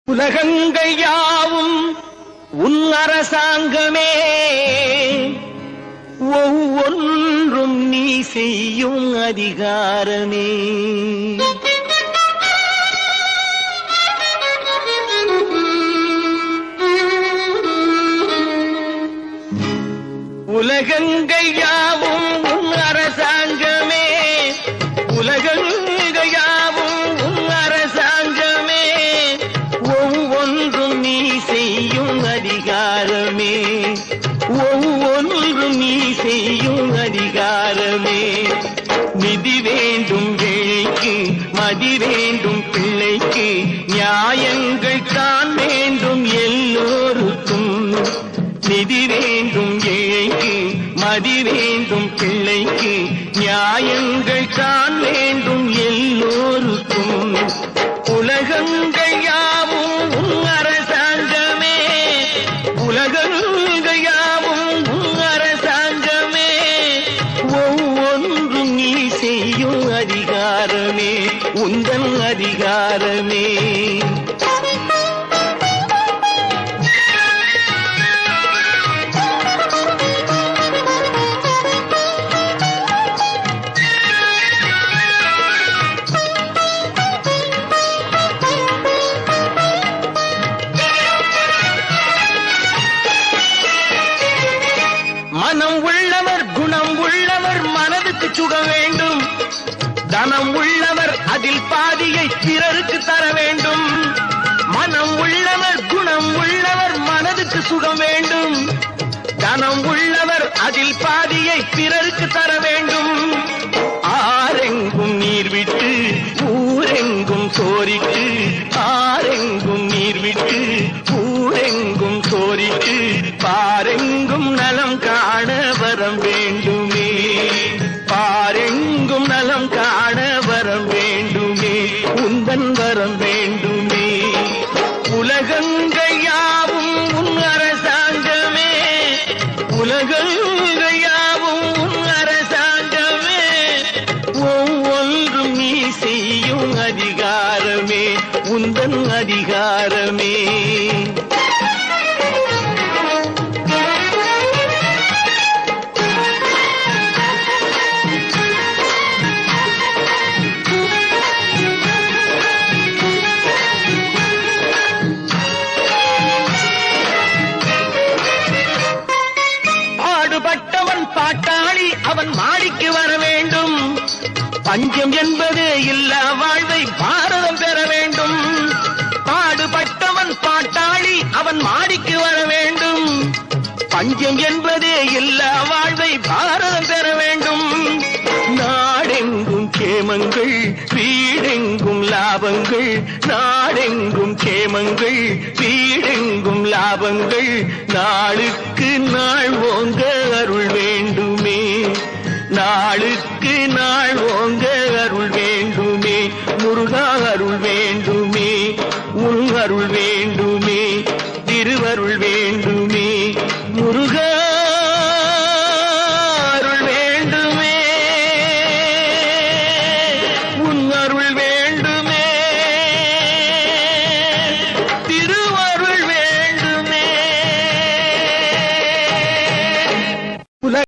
உலகங்கள் யாவும் உன் அரசாங்கமே, ஒவ்வொன்றும் நீ செய்யும் அதிகாரமே. உலகங்கள் யாவும் உன் அரசாங்கமே, உலகங்கள் யாவும் உன் அரசாங்கமே, ஒவ்வொன்றும் நீ செய்யும் அதிகாரமே, ஒவ்வொன்றும் நீ செய்யும் அதிகாரமே. நிதி வேண்டும் ஏழைக்கு, மதி வேண்டும் பிள்ளைக்கு, நியாயங்கள் தான் வேண்டும் எல்லோருக்கும். நிதி வேண்டும் ஏழைக்கு, மதி வேண்டும் பிள்ளைக்கு, நியாயங்கள் தான் வேண்டும் எல்லோருக்கும். உலகங்கள் யாவும் உன் அரசாங்கமே, உலகங்கள் யாவும் உன் அரசாங்கமே, ஒவ்வொன்றும் நீ செய்யும் அதிகாரமே, உந்தன் அதிகாரமே. மனம் உள்ளவர் குணம் உள்ளவர் மனதுக்கு சுகம் வேண்டும். தனம் உள்ளவர் அதில் பாதியை பிறருக்கு தர வேண்டும். மனம் உள்ளவர் குணம் உள்ளவர் மனதுக்கு சுகம் வேண்டும். தனம் உள்ளவர் அதில் பாதியை பிறருக்கு தர வேண்டும். ஆரெங்கும் நீர் விட்டு ஊரெங்கும் சோரிட்டு, ஆரெங்கும் நீர் விட்டு ஊரெங்கும் சோரிட்டு, பாரெங்கும் நலம் காண வரம் வேண்டுமே, பாரெங்கும் நலம் காண வரம் வேண்டுமே, உந்தன் வரம் வேண்டுமே. உலகங்கள் யாவும் உன் அரசாங்கமே, உலகங்கள் யாவும் உன் அரசாங்கமே, ஒவ்வொன்றும் நீ செய்யும் அதிகாரமே, உந்தன் அதிகாரமே. பாடுபட்டவன் பாட்டாளி அவன் மாடிக்கு வர வேண்டும். பஞ்சம் என்பதே இல்லா வாழ்வை பாரதம் பெற வேண்டும். பாடுபட்டவன் பாட்டாளி அவன் மாடிக்கு வர வேண்டும். பஞ்சம் என்பதே இல்லா வாழ்வை பாரதம் பெற வேண்டும். நாடெங்கும் கேமங்கள் வீடெங்கும் லாபங்கள், நாடெங்கும் கேமங்கள் வீடெங்கும் லாபங்கள், நாளுக்கு நாள் ஓங்க அருள் வேண்டுமே, நாளுக்கு நாள் ஓங்க